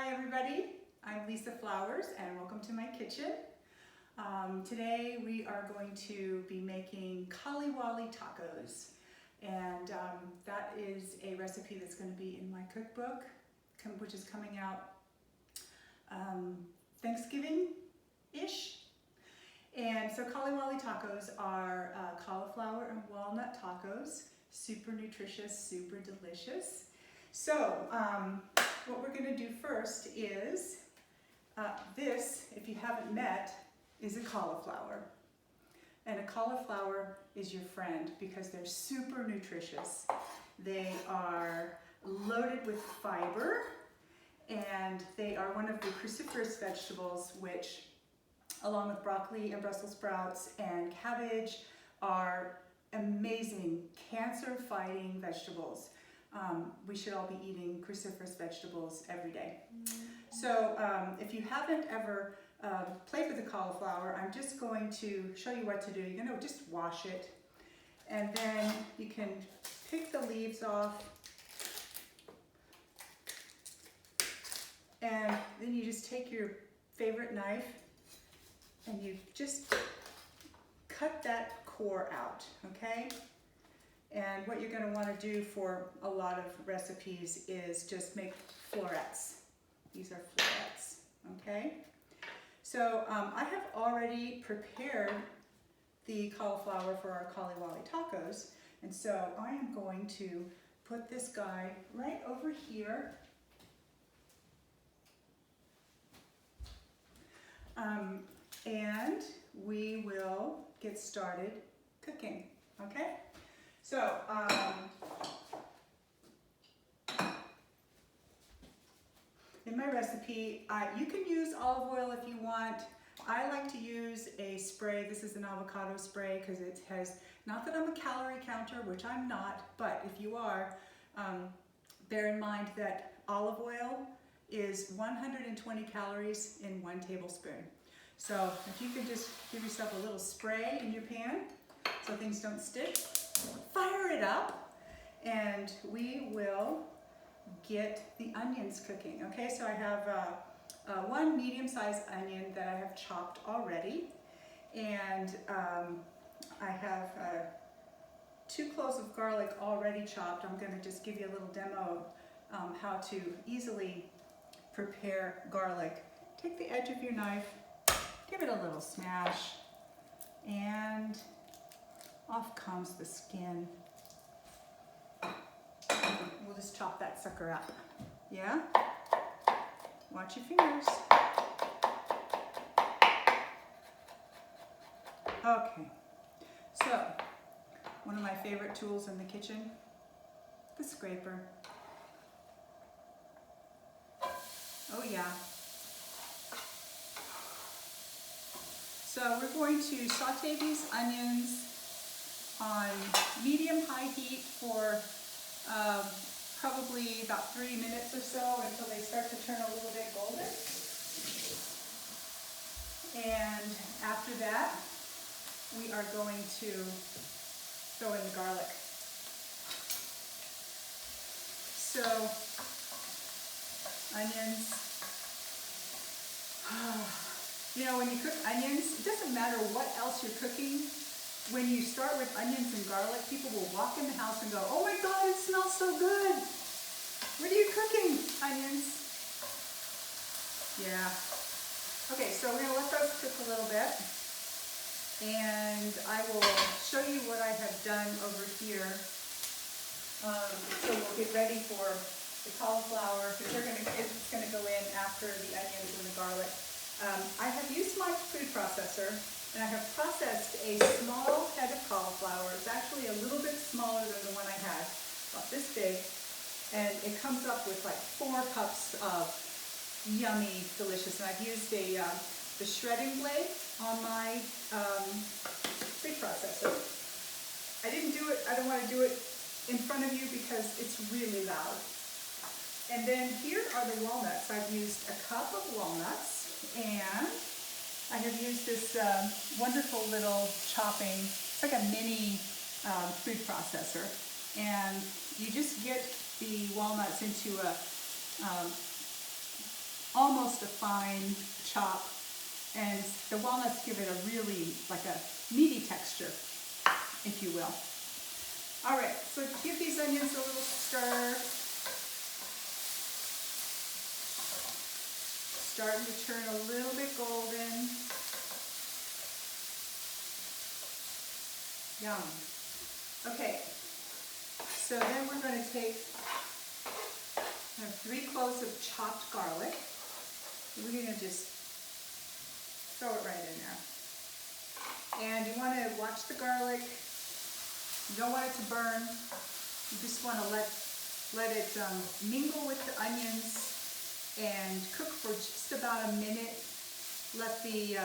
Hi everybody, I'm Lisa Flowers and welcome to my kitchen. Today we are going to be making CauliWally Tacos, and that is a recipe that's going to be in my cookbook, which is coming out Thanksgiving-ish. And so CauliWally Tacos are cauliflower and walnut tacos, super nutritious, super delicious. So what we're going to do first is this, if you haven't met, is a cauliflower. And a cauliflower is your friend because they're super nutritious. They are loaded with fiber, and they are one of the cruciferous vegetables, which, along with broccoli and Brussels sprouts and cabbage, are amazing cancer-fighting vegetables. We should all be eating cruciferous vegetables every day. So if you haven't ever played with the cauliflower, I'm just going to show you what to do. You're going to just wash it, and then you can pick the leaves off, and then you just take your favorite knife and you just cut that core out, okay? And what you're going to want to do for a lot of recipes is just make florets. These are florets, okay? So I have already prepared the cauliflower for our CauliWally tacos, and so I am going to put this guy right over here. And we will get started cooking, okay? So, in my recipe, you can use olive oil if you want. I like to use a spray. This is an avocado spray because it has, not that I'm a calorie counter, which I'm not, but if you are, bear in mind that olive oil is 120 calories in 1 tablespoon. So if you can just give yourself a little spray in your pan so things don't stick, fire it up, and we will get the onions cooking. Okay, so I have one medium-sized onion that I have chopped already, and I have 2 cloves of garlic already chopped. I'm going to just give you a little demo of how to easily prepare garlic. Take the edge of your knife, give it a little smash, and off comes the skin. We'll just chop that sucker up. Yeah? Watch your fingers. Okay. So, one of my favorite tools in the kitchen, the scraper. Oh yeah. So we're going to saute these onions on medium-high heat for probably about 3 minutes or so until they start to turn a little bit golden. And after that, we are going to throw in the garlic. So, onions. You know, when you cook onions, it doesn't matter what else you're cooking. When you start with onions and garlic, people will walk in the house and go, "Oh my God, it smells so good. What are you cooking? Onions." Yeah. Okay, so we're gonna let those cook a little bit, and I will show you what I have done over here. So we'll get ready for the cauliflower, because it's gonna go in after the onions and the garlic. I have used my food processor, and I have processed a small head of cauliflower. It's actually a little bit smaller than the one I had, about this big, and it comes up with like 4 cups of yummy, delicious. And I've used the shredding blade on my food processor. I don't want to do it in front of you because it's really loud. And then here are the walnuts. I've used a cup of walnuts, and I have used this wonderful little chopping, it's like a mini food processor. And you just get the walnuts into a almost a fine chop, and the walnuts give it a really, like a meaty texture, if you will. All right, so give these onions a little stir. Starting to turn a little bit golden. Yum. Okay, so then we're going to take 3 cloves of chopped garlic. We're going to just throw it right in there. And you want to watch the garlic. You don't want it to burn. You just want to let it mingle with the onions and cook for just about a minute. Let the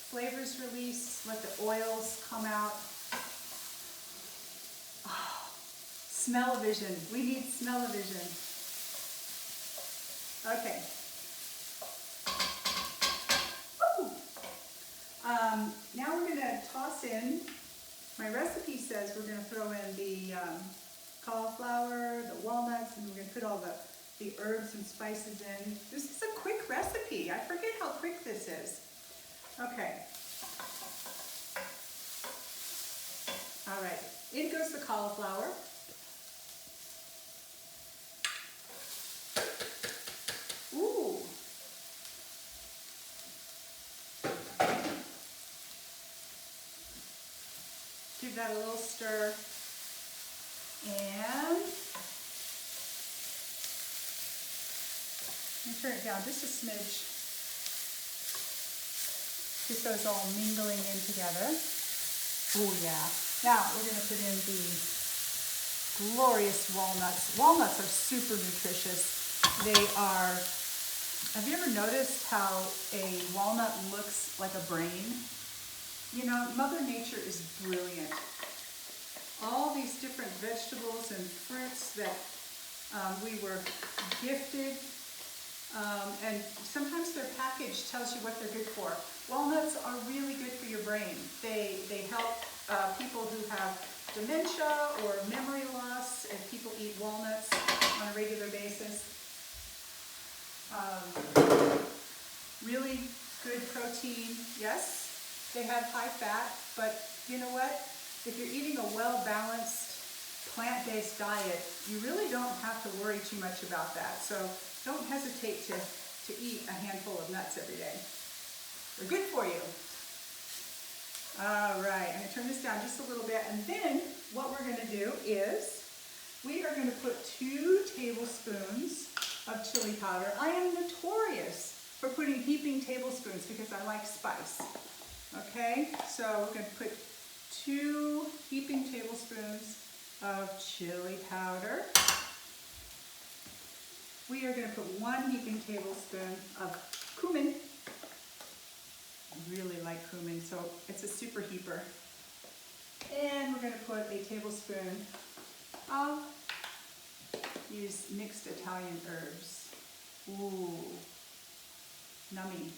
flavors release, let the oils come out. Oh, smell-o-vision. We need smell-o-vision. Okay. Woo! Now we're going to toss in, my recipe says we're going to throw in the cauliflower, the walnuts, and we're going to put all the herbs and spices in. This is a quick recipe. I forget how quick this is. Okay. All right. In goes the cauliflower. Ooh. Give that a little stir. And turn it down just a smidge. Get those all mingling in together. Oh yeah. Now we're going to put in the glorious walnuts. Walnuts are super nutritious. They are, have you ever noticed how a walnut looks like a brain? You know, Mother Nature is brilliant. All these different vegetables and fruits that we were gifted, and sometimes their package tells you what they're good for. Walnuts are really good for your brain. They help people who have dementia or memory loss, and people eat walnuts on a regular basis. Really good protein, yes. They have high fat, but you know what? If you're eating a well-balanced, plant-based diet, you really don't have to worry too much about that. So don't hesitate to eat a handful of nuts every day. They're good for you. All right, I'm going to turn this down just a little bit, and then what we're going to do is we are going to put 2 tablespoons of chili powder. I am notorious for putting heaping tablespoons because I like spice. Okay, so we're going to put 2 heaping tablespoons of chili powder. We are going to put 1 heaping tablespoon of cumin. I really like cumin, so it's a super heaper. And we're going to put a tablespoon of these mixed Italian herbs. Ooh, nummy.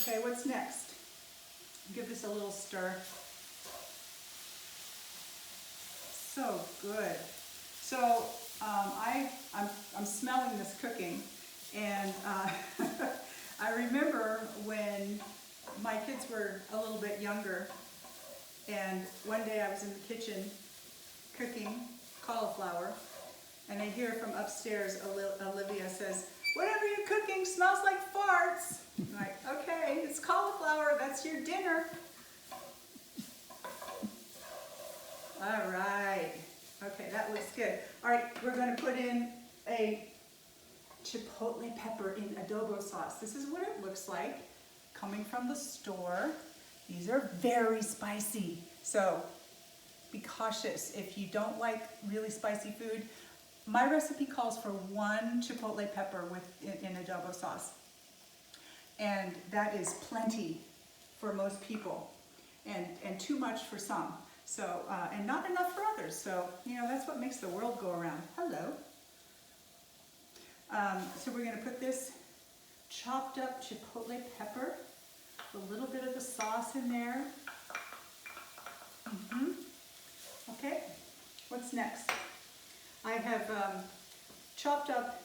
Okay, what's next? Give this a little stir. So good. So I'm smelling this cooking, and I remember when my kids were a little bit younger, and one day I was in the kitchen cooking cauliflower, and I hear from upstairs, Olivia says, "Whatever you're cooking smells like farts." I'm like, okay, it's cauliflower, that's your dinner. All right, okay, that looks good. All right, we're going to put in a chipotle pepper in adobo sauce. This is what it looks like coming from the store. These are very spicy, so be cautious if you don't like really spicy food. My recipe calls for 1 chipotle pepper in adobo sauce, and that is plenty for most people, and too much for some. So, and not enough for others. So, you know, that's what makes the world go around. Hello. So we're going to put this chopped up chipotle pepper, a little bit of the sauce in there. Okay, what's next? I have chopped up,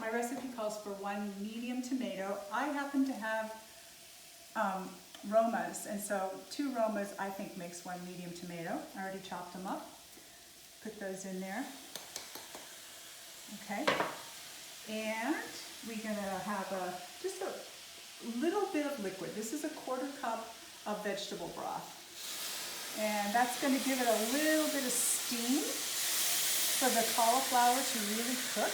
my recipe calls for 1 medium tomato. I happen to have Romas, and so 2 Romas I think makes 1 medium tomato. I already chopped them up. Put those in there. Okay. And we're gonna have just a little bit of liquid. This is a 1/4 cup of vegetable broth. And that's gonna give it a little bit of steam for the cauliflower to really cook.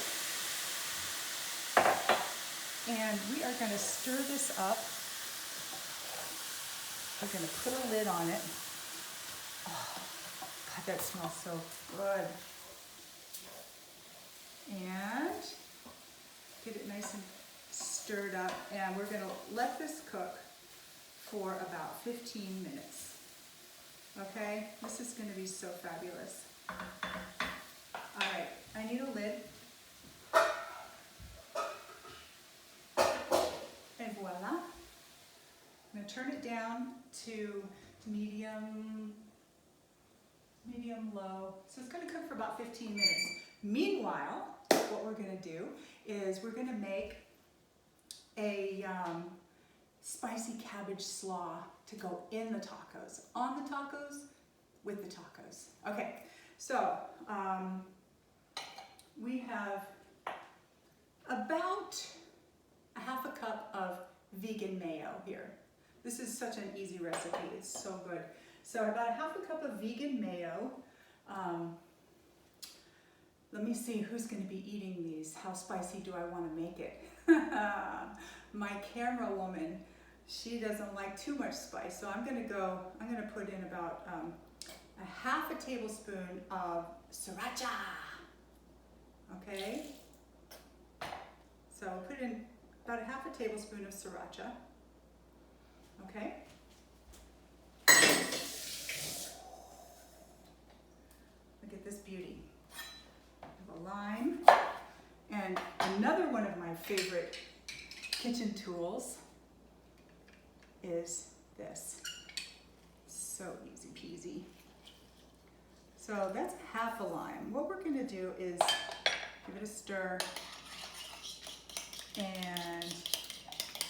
And we are gonna stir this up. We're gonna put a lid on it. Oh, God, that smells so good. And get it nice and stirred up. And we're gonna let this cook for about 15 minutes. Okay, this is gonna be so fabulous. All right, I need a lid. And voila. I'm gonna turn it down to medium low. So it's gonna cook for about 15 minutes. Meanwhile, what we're gonna do is we're gonna make a spicy cabbage slaw to go in the tacos, on the tacos, with the tacos. Okay, so we have about a 1/2 cup of vegan mayo here. This is such an easy recipe, it's so good. So about a 1/2 cup of vegan mayo. Let me see who's gonna be eating these. How spicy do I wanna make it? My camera woman, she doesn't like too much spice, so I'm gonna put in about a 1/2 tablespoon of sriracha. Okay? So I'll put in about a 1/2 tablespoon of sriracha. Okay? Look at this beauty. I have a lime. And another one of my favorite kitchen tools is this. So easy peasy. So that's 1/2 lime. What we're gonna do is give it a stir and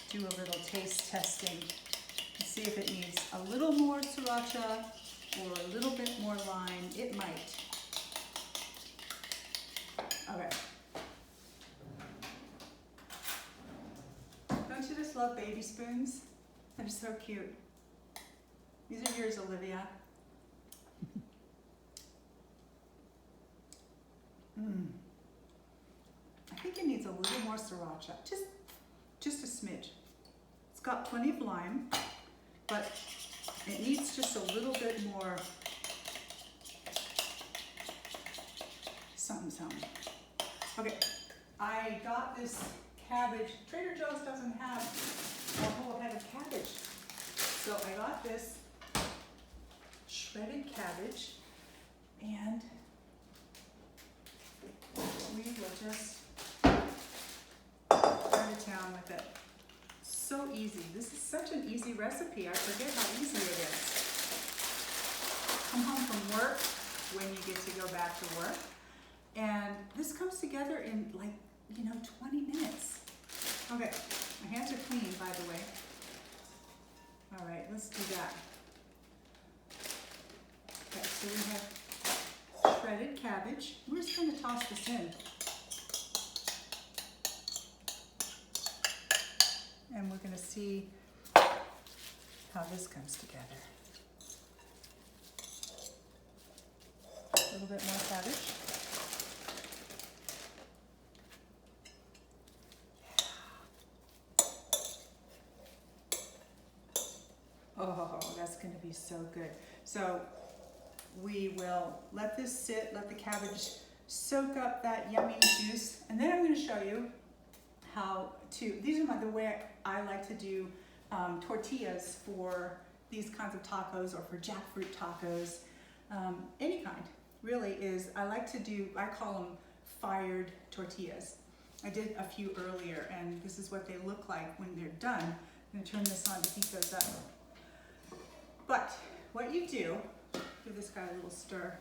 do a little taste testing and see if it needs a little more sriracha or a little bit more lime. It might. Okay. Don't you just love baby spoons? They're so cute. These are yours, Olivia. I think it needs a little more sriracha, just a smidge. It's got plenty of lime, but it needs just a little bit more something. Okay, I got this cabbage. Trader Joe's doesn't have a whole head of cabbage. So I got this shredded cabbage, and we will just go to town with it. So easy. This is such an easy recipe. I forget how easy it is. Come home from work when you get to go back to work. And this comes together in 20 minutes. Okay, my hands are clean, by the way. All right, let's do that. Okay, so we have shredded cabbage. We're just going to toss this in. And we're going to see how this comes together. A little bit more cabbage. Oh, that's going to be so good. So we will let this sit, let the cabbage soak up that yummy juice, and then I'm going to show you how to, these are the way I like to do tortillas for these kinds of tacos or for jackfruit tacos, any kind really is, I call them fired tortillas. I did a few earlier, and this is what they look like when they're done. I'm going to turn this on to heat those up. But what you do, give this guy a little stir.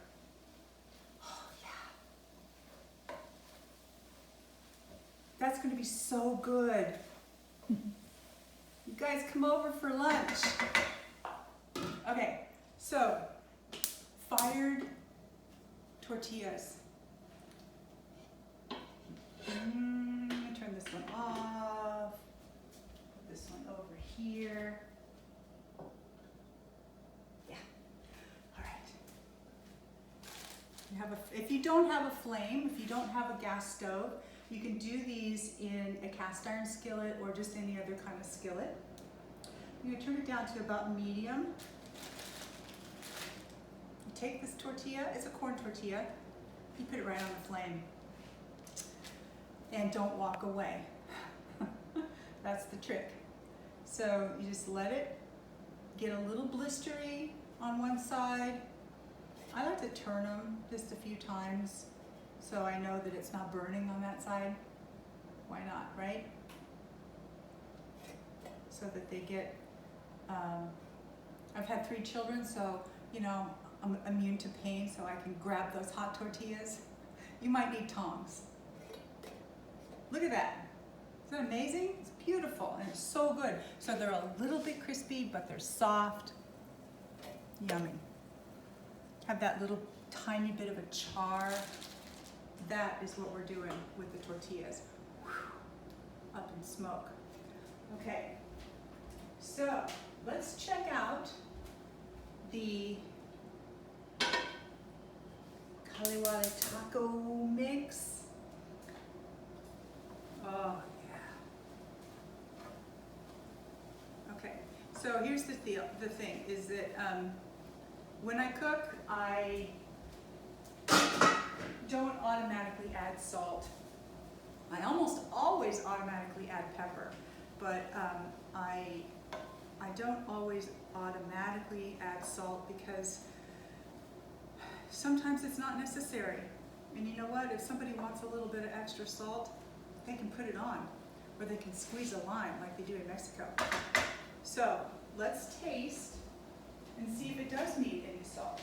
Oh yeah. That's going to be so good. You guys come over for lunch. Okay, so fired tortillas. Turn this one off. Put this one over here. Yeah. All right. If you don't have a flame, if you don't have a gas stove, you can do these in a cast iron skillet or just any other kind of skillet. You're going to turn it down to about medium. You take this tortilla, it's a corn tortilla, you put it right on the flame. And don't walk away. That's the trick. So you just let it get a little blistery on one side. I like to turn them just a few times so I know that it's not burning on that side. Why not, right? So that they get, I've had 3 children, so, you know, I'm immune to pain, so I can grab those hot tortillas. You might need tongs. Look at that. Isn't that amazing? It's beautiful and it's so good. So they're a little bit crispy, but they're soft. Yummy. Have that little tiny bit of a char. That is what we're doing with the tortillas. Whew. Up in smoke. Okay, so let's check out the CauliWally taco mix. Oh, yeah. Okay, so here's the thing is that when I cook, I don't automatically add salt. I almost always automatically add pepper, but I don't always automatically add salt because sometimes it's not necessary. And you know what? If somebody wants a little bit of extra salt, they can put it on, or they can squeeze a lime like they do in Mexico. So let's taste and see if it does need any salt.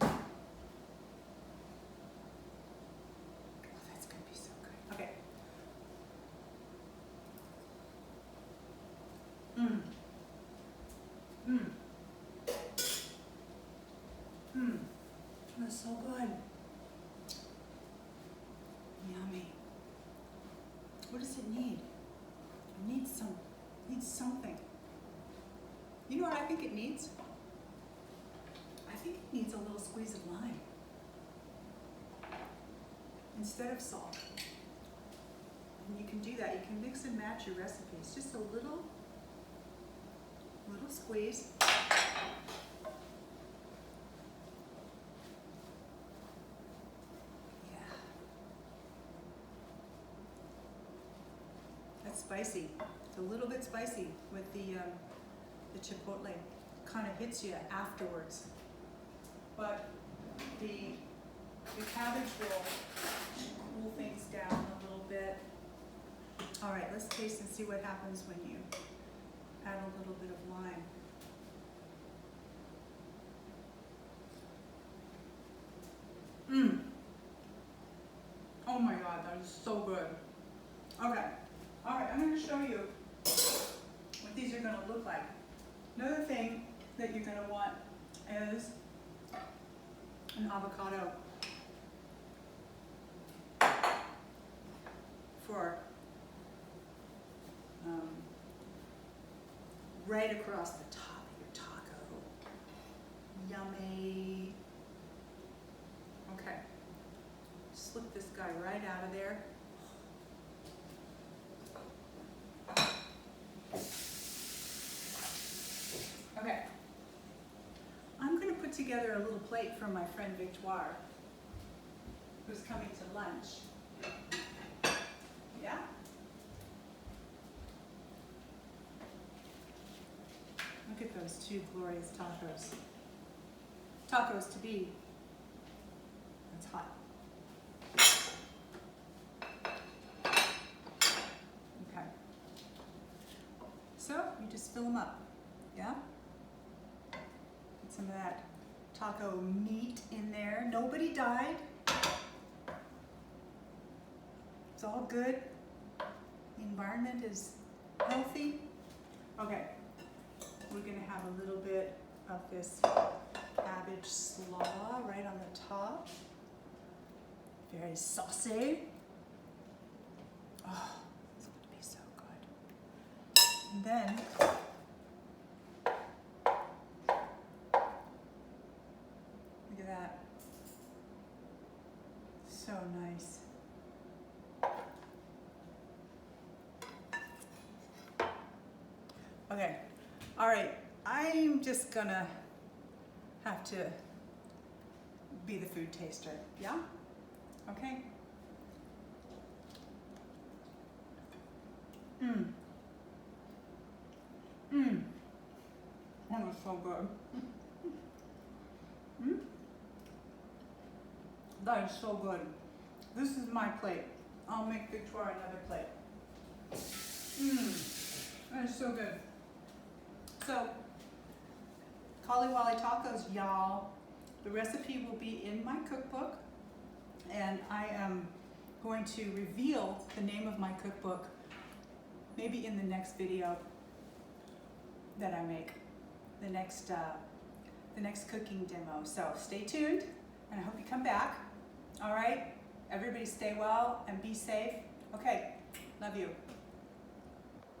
Oh, that's gonna be so good. Okay. That's so good. Yummy. What does it need? It needs something. You know what I think it needs? I think it needs a little squeeze of lime instead of salt. And you can do that. You can mix and match your recipes. Just a little squeeze. Spicy. It's a little bit spicy with the chipotle. Kind of hits you afterwards. But the cabbage will cool things down a little bit. All right, let's taste and see what happens when you add a little bit of lime. Oh my God, that is so good. Okay. All right, I'm going to show you what these are going to look like. Another thing that you're going to want is an avocado for right across the top of your taco. Yummy. Okay, slip this guy right out of there. Okay, I'm going to put together a little plate for my friend Victoire, who's coming to lunch. Yeah? Look at those 2 glorious tacos. Tacos to be. It's hot. Okay. So, you just fill them up. Yeah? Put some of that taco meat in there. Nobody died. It's all good. The environment is healthy. Okay, we're gonna have a little bit of this cabbage slaw right on the top. Very saucy. Oh, it's gonna be so good. And then, look at that. So nice. Okay, all right, I'm just gonna have to be the food taster, yeah? Okay. That was so good. That is so good. This is my plate. I'll make Victoria another plate. That is so good. So, CauliWally Tacos, y'all. The recipe will be in my cookbook, and I am going to reveal the name of my cookbook maybe in the next video that I make, the next cooking demo. So stay tuned, and I hope you come back. All right, everybody stay well and be safe. Okay, love you.